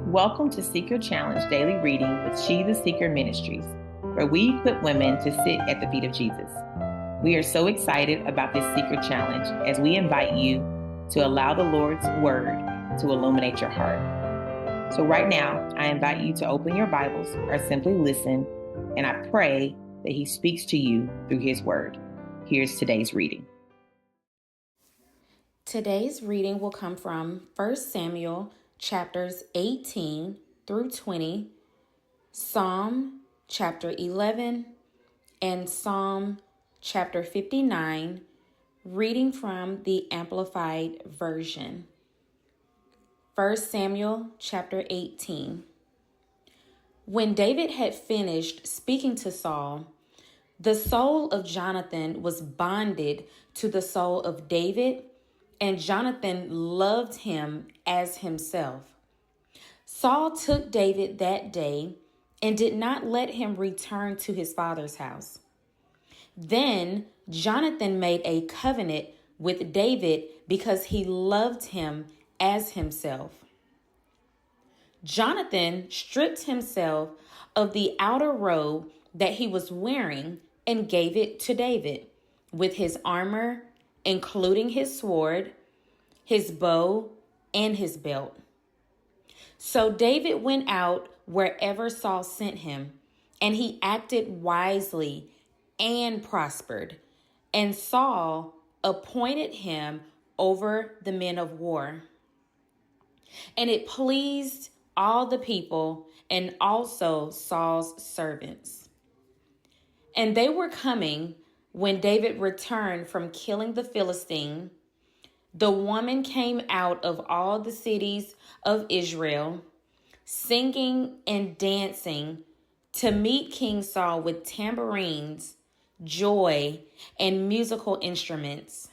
Welcome to Seeker Challenge Daily Reading with She the Seeker Ministries, where we equip women to sit at the feet of Jesus. We are so excited about this Seeker Challenge as we invite you to allow the Lord's Word to illuminate your heart. So right now, I invite you to open your Bibles or simply listen, and I pray that He speaks to you through His Word. Here's today's reading. Today's reading will come from 1 Samuel chapters 18 through 20, Psalm chapter 11, and Psalm chapter 59, reading from the Amplified Version. 1 Samuel chapter 18. When David had finished speaking to Saul, the soul of Jonathan was bonded to the soul of David, and Jonathan loved him as himself. Saul took David that day and did not let him return to his father's house. Then Jonathan made a covenant with David because he loved him as himself. Jonathan stripped himself of the outer robe that he was wearing and gave it to David, with his armor, including his sword, his bow, and his belt. So David went out wherever Saul sent him, and he acted wisely and prospered. And Saul appointed him over the men of war. And it pleased all the people and also Saul's servants. And they were coming when David returned from killing the Philistine. The woman came out of all the cities of Israel, singing and dancing to meet King Saul with tambourines, joy, and musical instruments.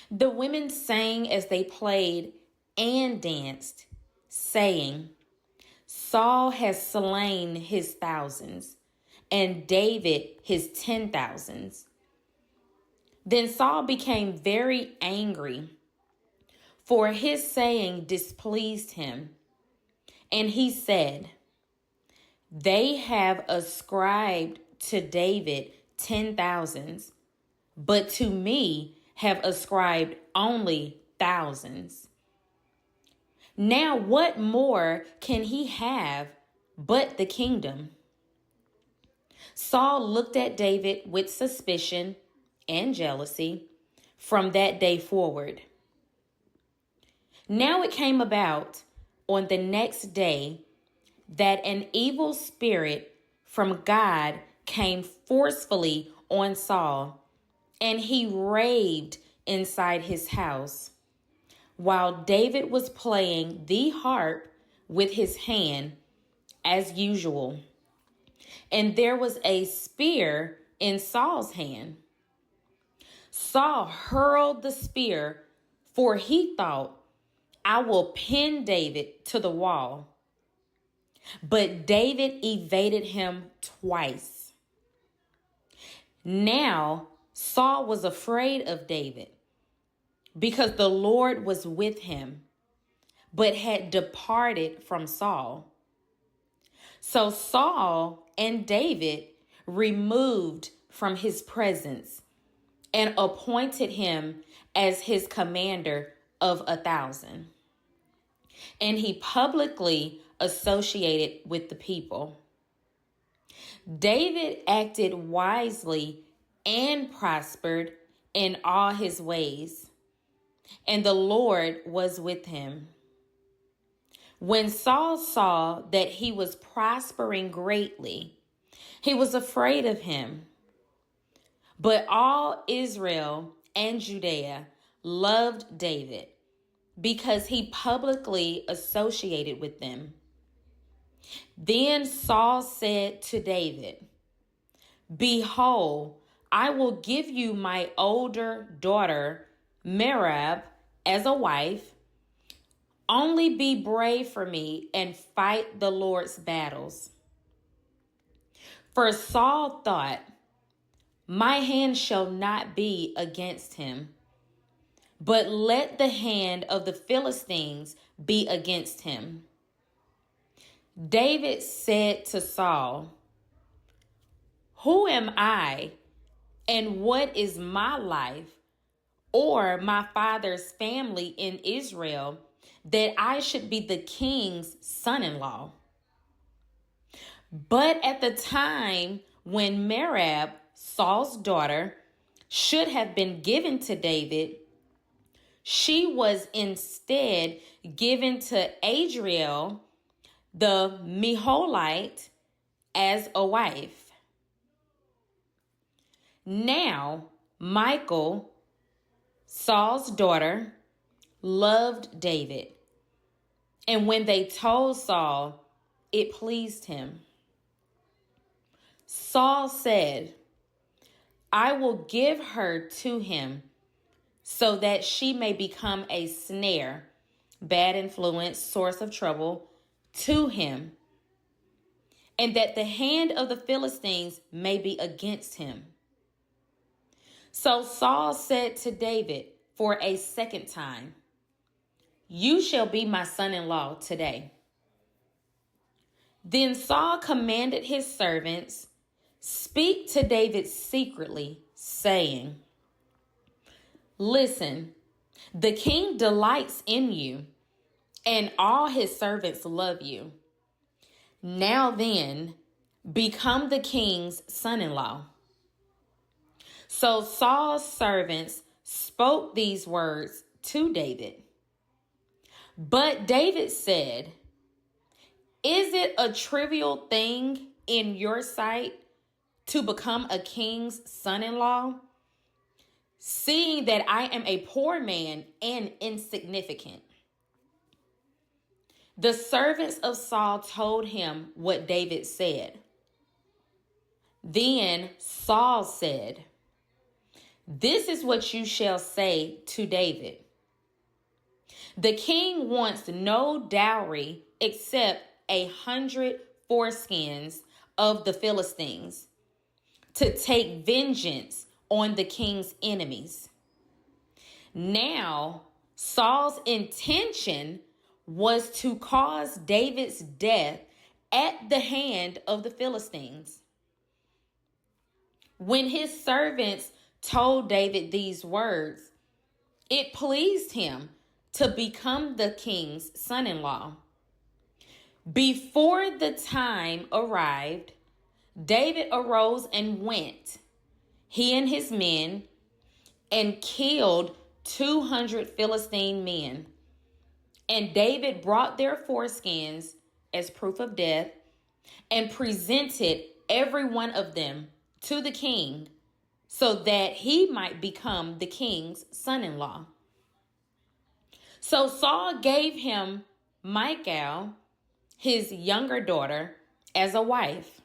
The women sang as they played and danced, saying, Saul has slain his thousands, and David his 10,000s. Then Saul became very angry, for his saying displeased him. And he said, They have ascribed to David 10,000s, but to me have ascribed only thousands. Now what more can he have but the kingdom? Saul looked at David with suspicion and jealousy from that day forward. Now it came about on the next day that an evil spirit from God came forcefully on Saul, and he raved inside his house, while David was playing the harp with his hand as usual. And there was a spear in Saul's hand. Saul hurled the spear, for he thought, I will pin David to the wall. But David evaded him twice. Now Saul was afraid of David, because the Lord was with him, but had departed from Saul. So Saul and David removed from his presence and appointed him as his commander of 1,000. And he publicly associated with the people. David acted wisely and prospered in all his ways, and the Lord was with him. When Saul saw that he was prospering greatly, he was afraid of him. But all Israel and Judea loved David because he publicly associated with them. Then Saul said to David, Behold, I will give you my older daughter, Merab, as a wife. Only be brave for me and fight the Lord's battles. For Saul thought, My hand shall not be against him, but let the hand of the Philistines be against him. David said to Saul, "Who am I, and what is my life or my father's family in Israel that I should be the king's son-in-law?" But at the time when Merab, Saul's daughter, should have been given to David, she was instead given to Adriel, the Meholite, as a wife. Now, Michal, Saul's daughter, loved David, and when they told Saul, it pleased him. Saul said, "I will give her to him so that she may become a snare, bad influence, source of trouble to him, and that the hand of the Philistines may be against him." So Saul said to David for a second time, "You shall be my son-in-law today." Then Saul commanded his servants, "Speak to David secretly, saying, 'Listen, the king delights in you, and all his servants love you. Now then, become the king's son-in-law.'" So Saul's servants spoke these words to David. But David said, "Is it a trivial thing in your sight to become a king's son-in-law, seeing that I am a poor man and insignificant?" The servants of Saul told him what David said. Then Saul said, "This is what you shall say to David. The king wants no dowry except 100 foreskins of the Philistines to take vengeance on the king's enemies." Now, Saul's intention was to cause David's death at the hand of the Philistines. When his servants told David these words, it pleased him to become the king's son-in-law. Before the time arrived, David arose and went, he and his men, and killed 200 Philistine men. And David brought their foreskins as proof of death and presented every one of them to the king so that he might become the king's son-in-law. So Saul gave him Michal, his younger daughter, as a wife.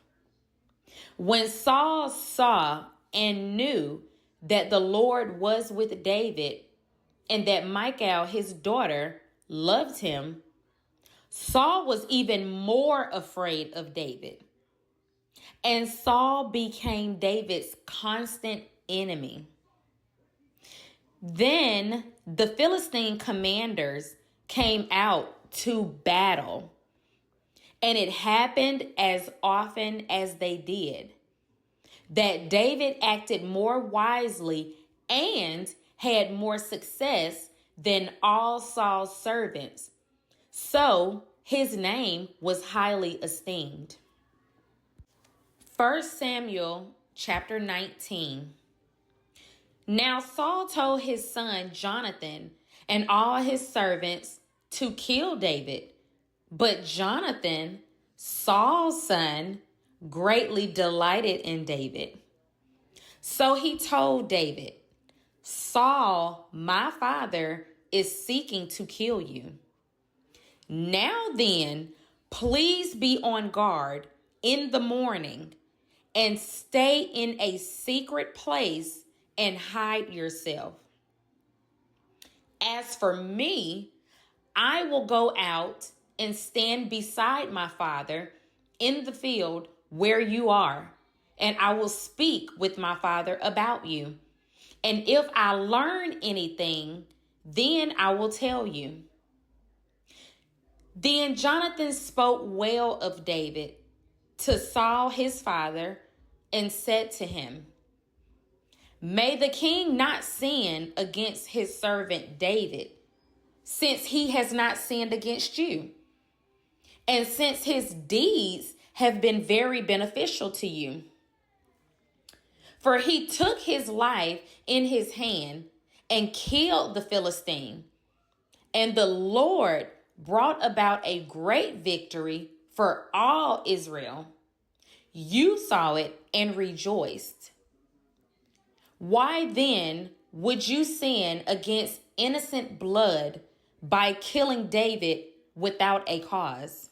When Saul saw and knew that the Lord was with David and that Michal, his daughter, loved him, Saul was even more afraid of David. And Saul became David's constant enemy. Then the Philistine commanders came out to battle. And it happened as often as they did, that David acted more wisely and had more success than all Saul's servants. So his name was highly esteemed. 1 Samuel chapter 19. Now Saul told his son Jonathan and all his servants to kill David. But Jonathan, Saul's son, greatly delighted in David. So he told David, "Saul, my father, is seeking to kill you. Now then, please be on guard in the morning and stay in a secret place and hide yourself. As for me, I will go out and stand beside my father in the field where you are, and I will speak with my father about you. And if I learn anything, then I will tell you." Then Jonathan spoke well of David to Saul his father and said to him, "May the king not sin against his servant David, since he has not sinned against you, and since his deeds have been very beneficial to you. For he took his life in his hand and killed the Philistine, and the Lord brought about a great victory for all Israel. You saw it and rejoiced. Why then would you sin against innocent blood by killing David without a cause?"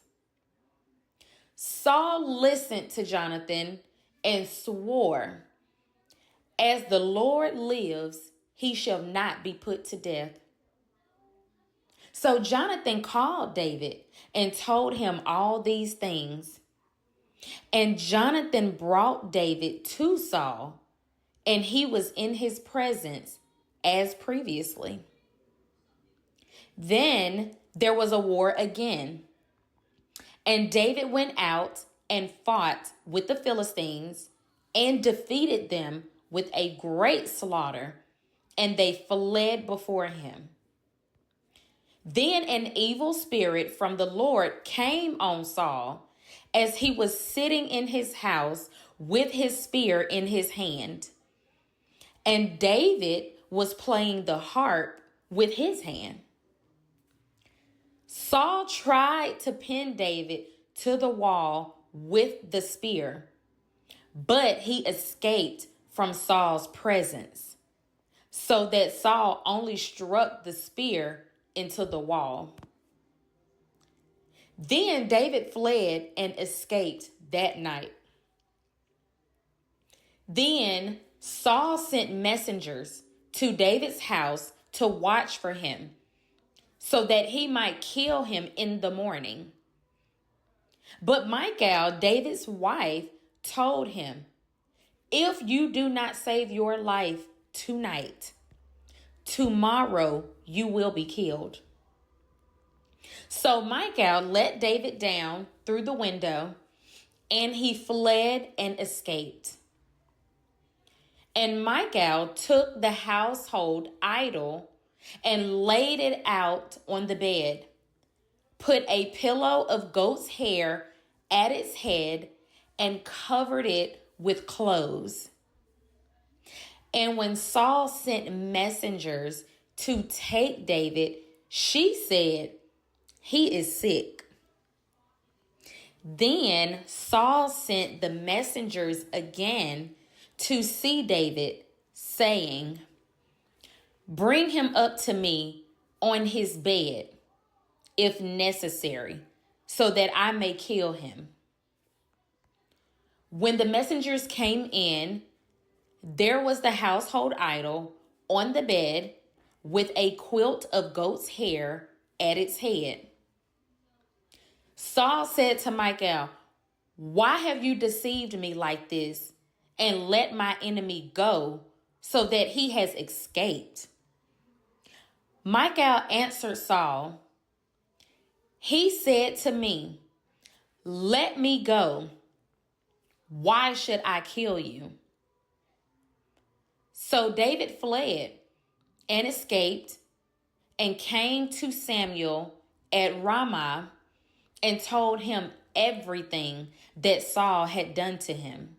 Saul listened to Jonathan and swore, "As the Lord lives, he shall not be put to death." So Jonathan called David and told him all these things. And Jonathan brought David to Saul, and he was in his presence as previously. Then there was a war again, and David went out and fought with the Philistines and defeated them with a great slaughter, and they fled before him. Then an evil spirit from the Lord came on Saul as he was sitting in his house with his spear in his hand. And David was playing the harp with his hand. Saul tried to pin David to the wall with the spear, but he escaped from Saul's presence, so that Saul only struck the spear into the wall. Then David fled and escaped that night. Then Saul sent messengers to David's house to watch for him, so that he might kill him in the morning. But Michal, David's wife, told him, "If you do not save your life tonight, tomorrow you will be killed." So Michal let David down through the window, and he fled and escaped. And Michal took the household idol and laid it out on the bed, put a pillow of goat's hair at its head, and covered it with clothes. And when Saul sent messengers to take David, she said, "He is sick." Then Saul sent the messengers again to see David, saying, "Bring him up to me on his bed, if necessary, so that I may kill him." When the messengers came in, there was the household idol on the bed with a quilt of goat's hair at its head. Saul said to Michal, "Why have you deceived me like this and let my enemy go so that he has escaped?" Michal answered Saul, "He said to me, 'Let me go. Why should I kill you?'" So David fled and escaped and came to Samuel at Ramah and told him everything that Saul had done to him.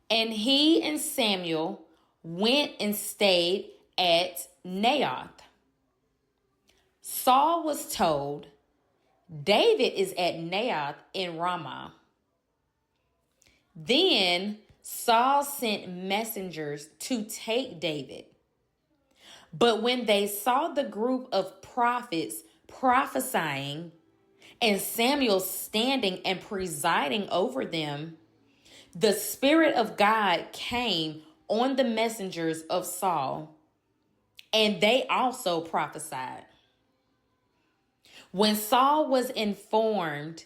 And he and Samuel went and stayed at Naioth. Saul was told, "David is at Naioth in Ramah." Then Saul sent messengers to take David. But when they saw the group of prophets prophesying and Samuel standing and presiding over them, the Spirit of God came on the messengers of Saul, and they also prophesied. When Saul was informed,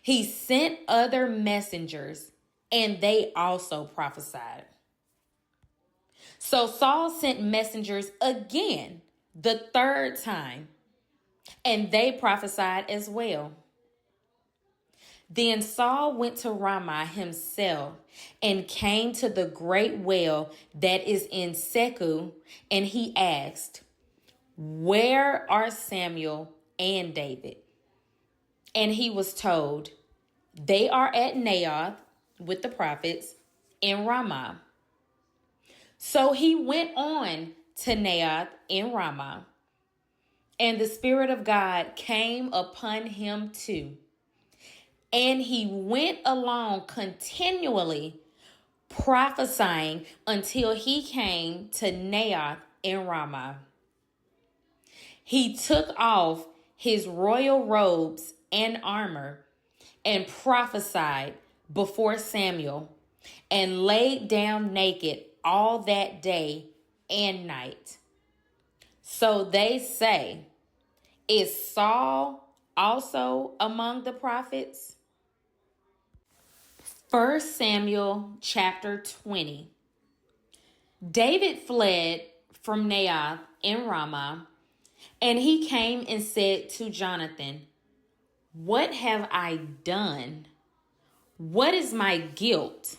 he sent other messengers, and they also prophesied. So Saul sent messengers again, the third time, and they prophesied as well. Then Saul went to Ramah himself and came to the great well that is in Secu, and he asked, "Where are Samuel and David?" And he was told, "They are at Naioth with the prophets in Ramah." So he went on to Naioth in Ramah, and the Spirit of God came upon him too. And he went along continually prophesying until he came to Naioth in Ramah. He took off his royal robes and armor and prophesied before Samuel and laid down naked all that day and night. So they say, "Is Saul also among the prophets?" 1 Samuel chapter 20. David fled from Naioth in Ramah, and he came and said to Jonathan, "What have I done? What is my guilt?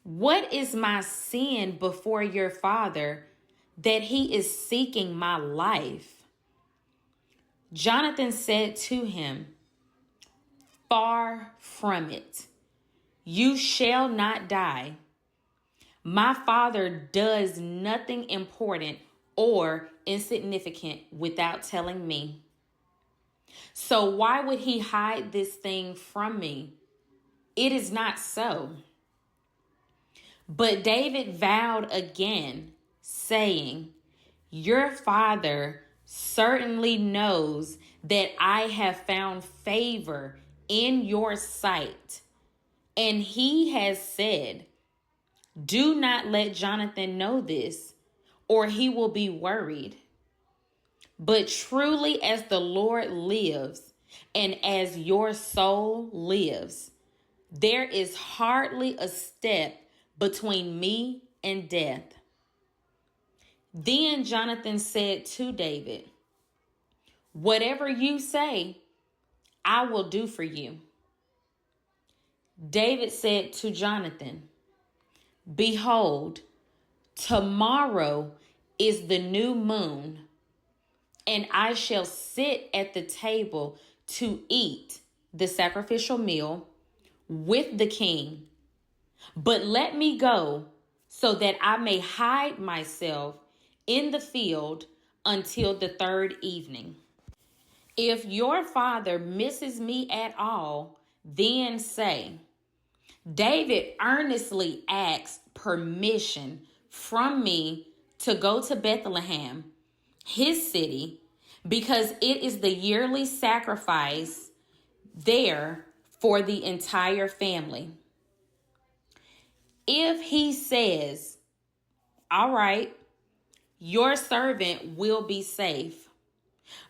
What is my sin before your father that he is seeking my life?" Jonathan said to him, "Far from it. You shall not die. My father does nothing important or insignificant without telling me. So why would he hide this thing from me? It is not so." But David vowed again, saying, "Your father certainly knows that I have found favor in your sight." And he has said, "Do not let Jonathan know this, or he will be worried. But truly as the Lord lives, and as your soul lives, there is hardly a step between me and death." Then Jonathan said to David, "Whatever you say, I will do for you." David said to Jonathan, "Behold, tomorrow is the new moon, and I shall sit at the table to eat the sacrificial meal with the king. But let me go so that I may hide myself in the field until the third evening. If your father misses me at all, then say, 'David earnestly asked permission from me to go to Bethlehem, his city, because it is the yearly sacrifice there for the entire family.' If he says, 'All right, your servant will be safe,'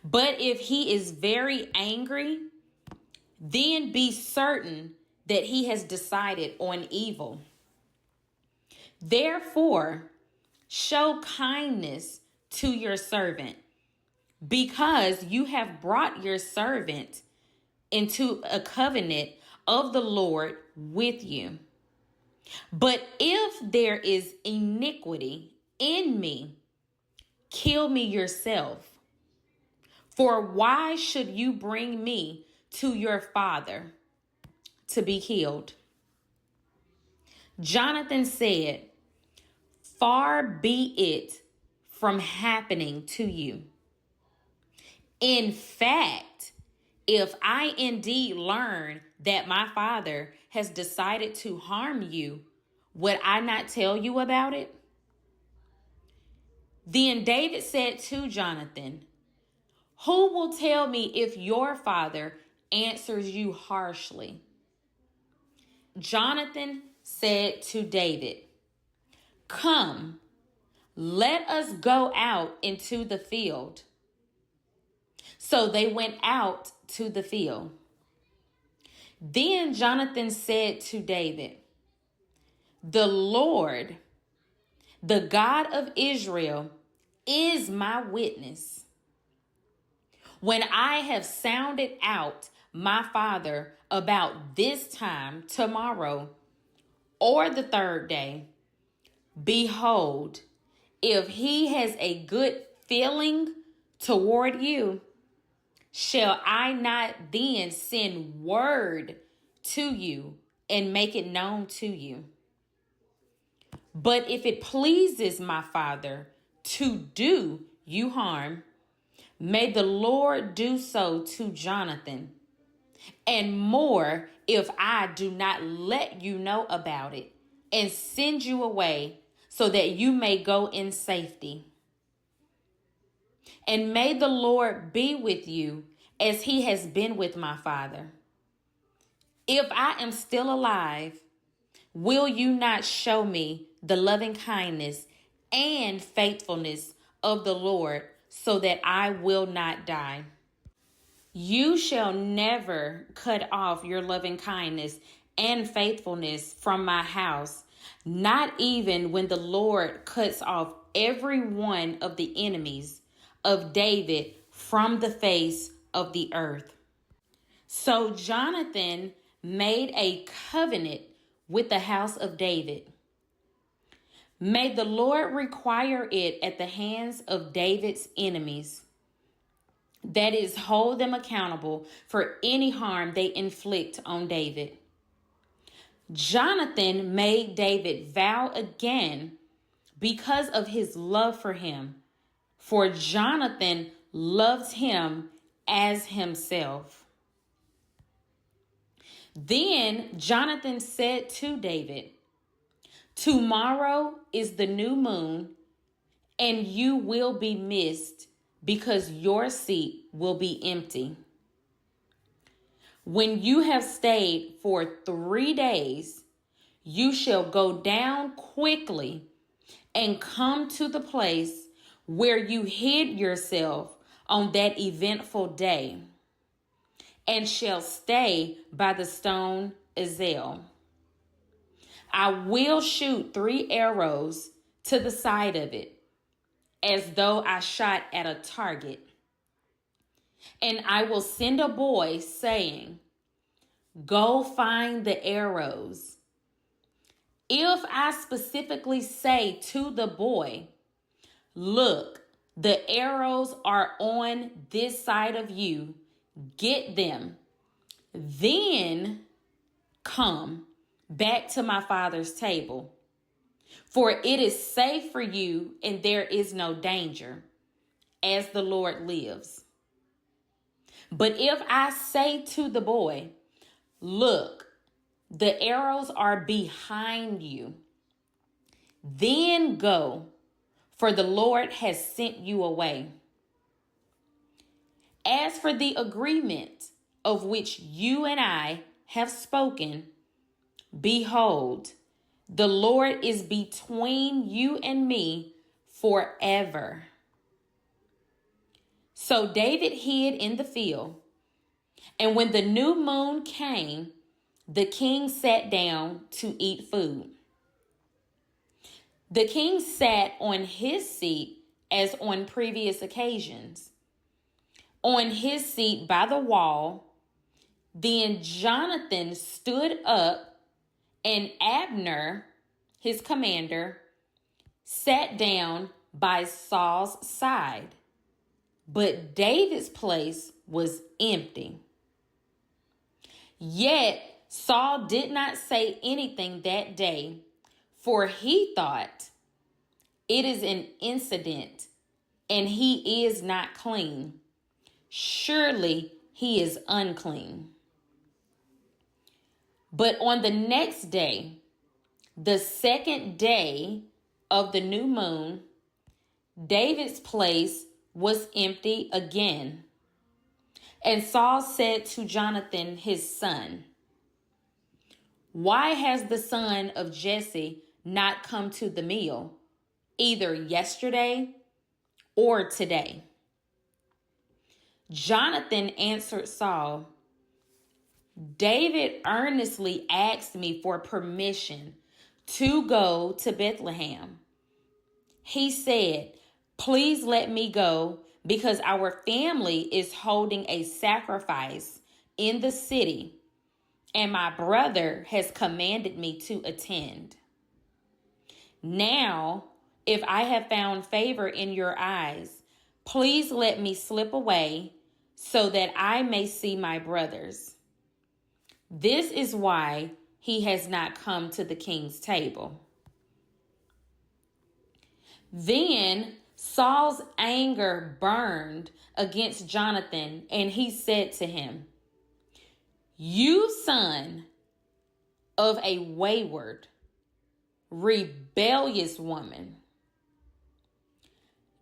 but if he is very angry, then be certain that he has decided on evil. Therefore, show kindness to your servant, because you have brought your servant into a covenant of the Lord with you. But if there is iniquity in me, kill me yourself. For why should you bring me to your father to be killed?" Jonathan said, "Far be it from happening to you. In fact, if I indeed learn that my father has decided to harm you, would I not tell you about it?" Then David said to Jonathan, "Who will tell me if your father answers you harshly?" Jonathan said to David, "Come, let us go out into the field." So they went out to the field. Then Jonathan said to David, "The Lord, the God of Israel, is my witness. When I have sounded out my father about this time tomorrow or the third day, behold, if he has a good feeling toward you, shall I not then send word to you and make it known to you? But if it pleases my father to do you harm, may the Lord do so to Jonathan, and more if I do not let you know about it and send you away so that you may go in safety. And may the Lord be with you as he has been with my father. If I am still alive, will you not show me the loving kindness and faithfulness of the Lord so that I will not die? You shall never cut off your loving kindness and faithfulness from my house, not even when the Lord cuts off every one of the enemies of David from the face of the earth. So Jonathan made a covenant with the house of David. May the Lord require it at the hands of David's enemies. That is, hold them accountable for any harm they inflict on David. Jonathan made David vow again because of his love for him, for Jonathan loves him as himself. Then Jonathan said to David, tomorrow is the new moon, and you will be missed because your seat will be empty. When you have stayed for 3 days, you shall go down quickly and come to the place where you hid yourself on that eventful day, and shall stay by the stone Ezel. I will shoot 3 arrows to the side of it, as though I shot at a target. And I will send a boy saying, go find the arrows. If I specifically say to the boy, look, the arrows are on this side of you, get them, then come back to my father's table. For it is safe for you and there is no danger, as the Lord lives. But if I say to the boy, look, the arrows are behind you, then go, for the Lord has sent you away. As for the agreement of which you and I have spoken, behold, the Lord is between you and me forever. So David hid in the field, and when the new moon came, the king sat down to eat food. The king sat on his seat as on previous occasions, on his seat by the wall. Then Jonathan stood up, and Abner, his commander, sat down by Saul's side. But David's place was empty. Yet Saul did not say anything that day, for he thought, it is an incident, and he is not clean. Surely he is unclean. But on the next day, the second day of the new moon, David's place was empty again. And Saul said to Jonathan, his son, why has the son of Jesse not come to the meal, either yesterday or today? Jonathan answered Saul, David earnestly asked me for permission to go to Bethlehem. He said, please let me go because our family is holding a sacrifice in the city, and my brother has commanded me to attend. Now, if I have found favor in your eyes, please let me slip away so that I may see my brothers. This is why he has not come to the king's table." Then Saul's anger burned against Jonathan, and he said to him, "You son of a wayward, rebellious woman,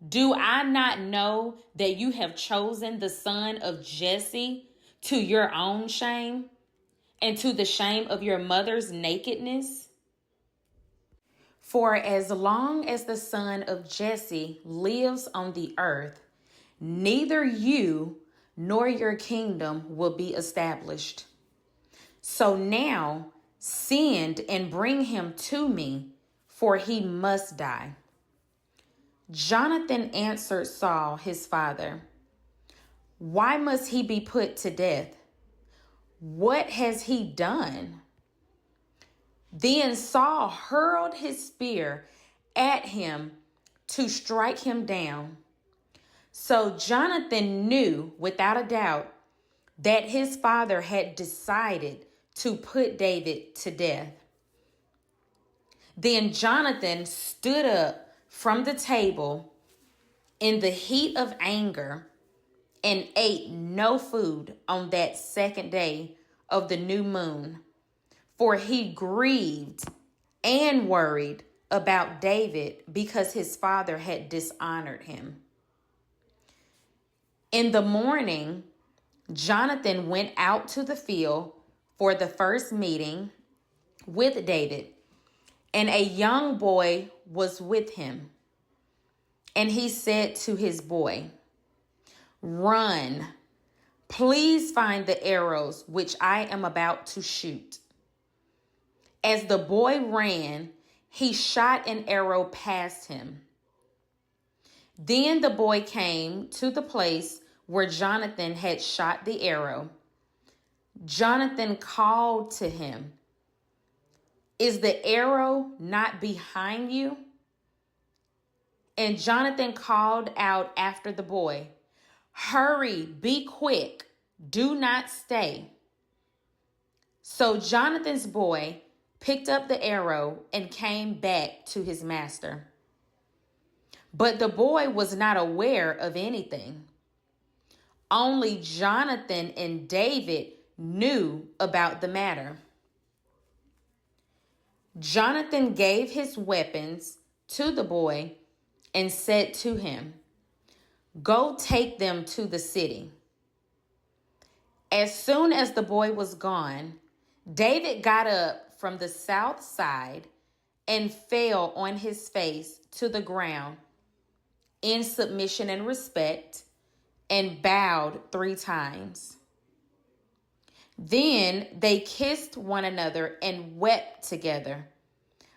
do I not know that you have chosen the son of Jesse to your own shame and to the shame of your mother's nakedness? For as long as the son of Jesse lives on the earth, neither you nor your kingdom will be established. So now send and bring him to me, for he must die." Jonathan answered Saul, his father, "Why must he be put to death? What has he done?" Then Saul hurled his spear at him to strike him down. So Jonathan knew without a doubt that his father had decided to put David to death. Then Jonathan stood up from the table in the heat of anger and ate no food on that second day of the new moon, for he grieved and worried about David because his father had dishonored him. In the morning, Jonathan went out to the field for the first meeting with David, and a young boy was with him. And he said to his boy, "Run, please find the arrows which I am about to shoot." As the boy ran, he shot an arrow past him. Then the boy came to the place where Jonathan had shot the arrow. Jonathan called to him, "Is the arrow not behind you?" And Jonathan called out after the boy, "Hurry, be quick, do not stay." So Jonathan's boy picked up the arrow and came back to his master. But the boy was not aware of anything. Only Jonathan and David knew about the matter. Jonathan gave his weapons to the boy and said to him, "Go take them to the city." As soon as the boy was gone, David got up from the south side and fell on his face to the ground in submission and respect and bowed 3 times. Then they kissed one another and wept together,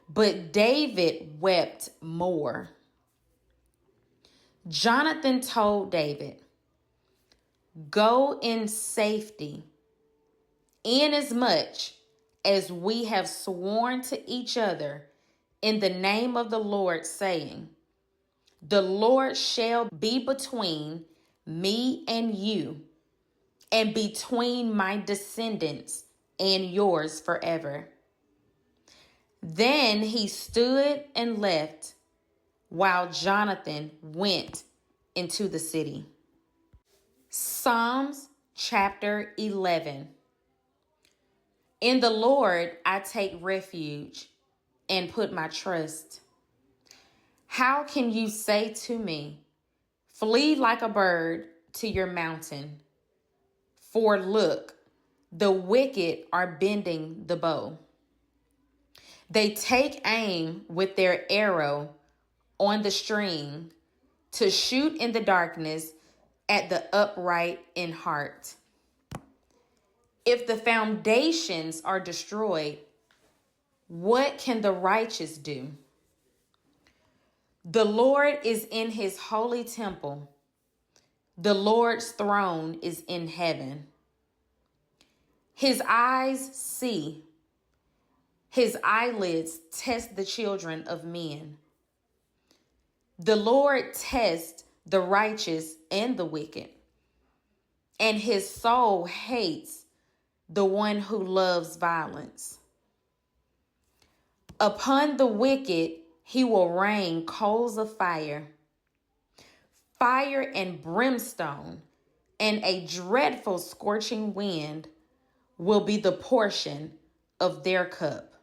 but David wept more. Jonathan told David, "Go in safety, inasmuch as we have sworn to each other in the name of the Lord, saying, 'The Lord shall be between me and you, and between my descendants and yours forever.'" Then he stood and left while Jonathan went into the city. Psalms chapter 11. In the Lord I take refuge and put my trust. How can you say to me, "Flee like a bird to your mountain"? For look, the wicked are bending the bow. They take aim with their arrow on the string to shoot in the darkness at the upright in heart. If the foundations are destroyed, what can the righteous do? The Lord is in his holy temple. The Lord's throne is in heaven. His eyes see. His eyelids test the children of men. The Lord tests the righteous and the wicked, and his soul hates the one who loves violence. Upon the wicked he will rain coals of fire, fire and brimstone, and a dreadful scorching wind will be the portion of their cup.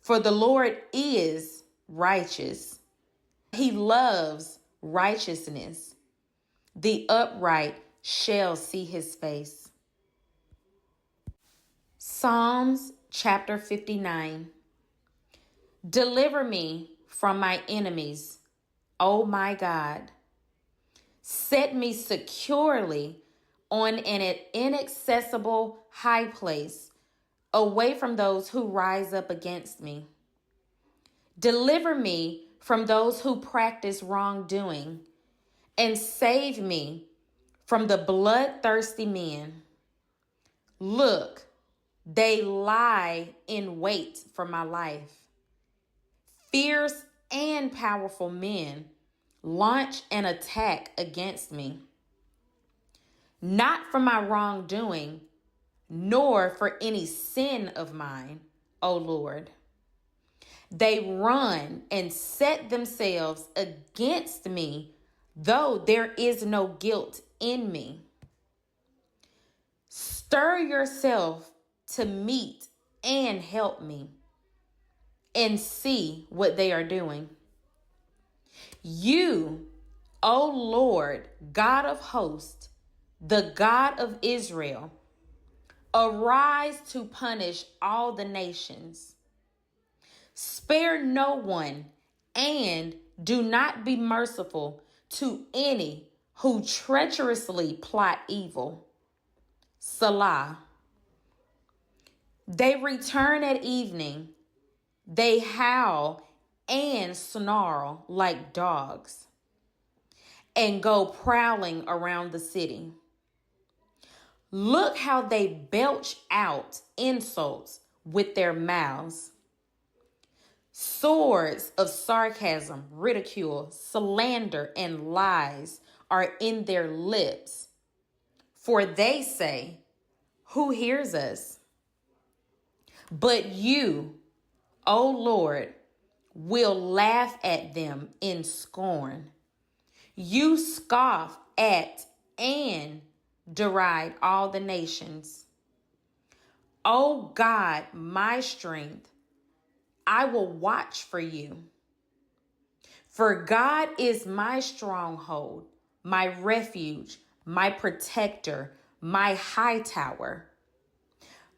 For the Lord is righteous. He loves righteousness. The upright shall see his face. Psalms chapter 59. Deliver me from my enemies, O my God. Set me securely on an inaccessible high place, away from those who rise up against me. Deliver me from those who practice wrongdoing, and save me from the bloodthirsty men. Look, they lie in wait for my life. Fierce and powerful men launch an attack against me. Not for my wrongdoing, nor for any sin of mine, O Lord. They run and set themselves against me, though there is no guilt in me. Stir yourself to meet and help me, and see what they are doing. You, O Lord, God of hosts, the God of Israel, arise to punish all the nations. Spare no one, and do not be merciful to any who treacherously plot evil. Salah. They return at evening. They howl and snarl like dogs, and go prowling around the city. Look how they belch out insults with their mouths. Swords of sarcasm, ridicule, slander, and lies are in their lips. For they say, who hears us? But you, O Lord, will laugh at them in scorn. You scoff at and deride all the nations. O God, my strength, I will watch for you. For God is my stronghold, my refuge, my protector, my high tower.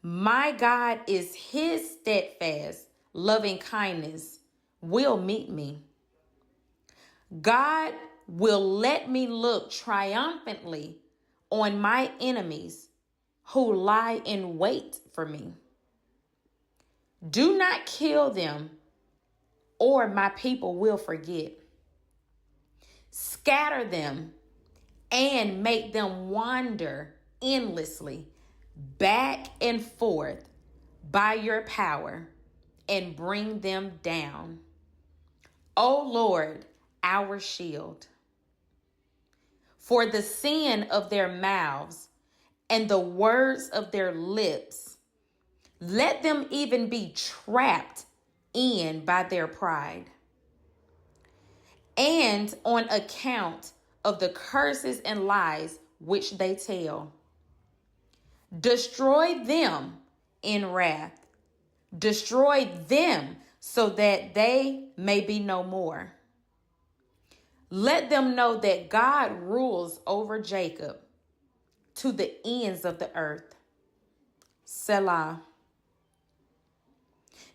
My God is his steadfast, loving kindness will meet me. God will let me look triumphantly on my enemies who lie in wait for me. Do not kill them, or my people will forget. Scatter them and make them wander endlessly back and forth by your power, and bring them down. O Lord, our shield. For the sin of their mouths and the words of their lips, let them even be trapped in by their pride. And on account of the curses and lies which they tell. Destroy them in wrath. Destroy them so that they may be no more. Let them know that God rules over Jacob to the ends of the earth. Selah.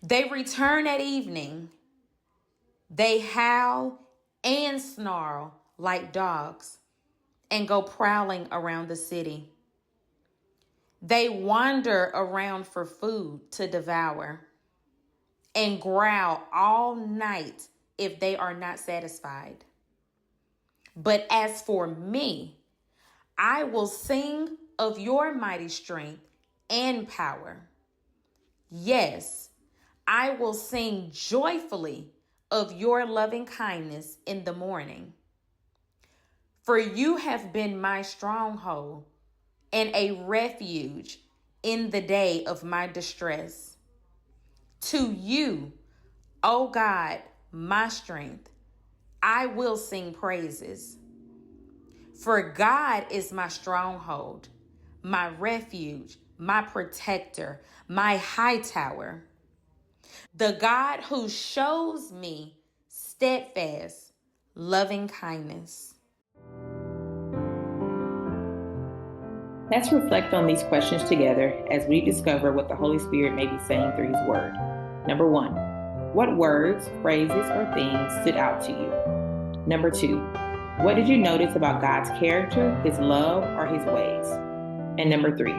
They return at evening. They howl and snarl like dogs and go prowling around the city. They wander around for food to devour and growl all night if they are not satisfied. But as for me, I will sing of your mighty strength and power. Yes, I will sing joyfully of your loving kindness in the morning. For you have been my stronghold and a refuge in the day of my distress. To you, O God, my strength, I will sing praises. For God is my stronghold, my refuge, my protector, my high tower. The God who shows me steadfast, loving kindness. Let's reflect on these questions together as we discover what the Holy Spirit may be saying through His Word. Number 1, what words, phrases, or things stood out to you? Number 2, what did you notice about God's character, His love, or His ways? And number 3,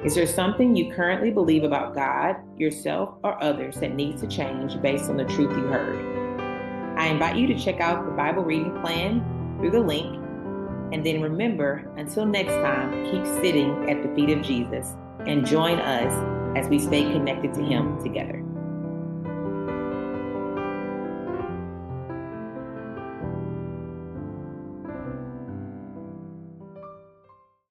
is there something you currently believe about God, yourself, or others that needs to change based on the truth you heard? I invite you to check out the Bible reading plan through the link. And then remember, until next time, keep sitting at the feet of Jesus and join us as we stay connected to Him together.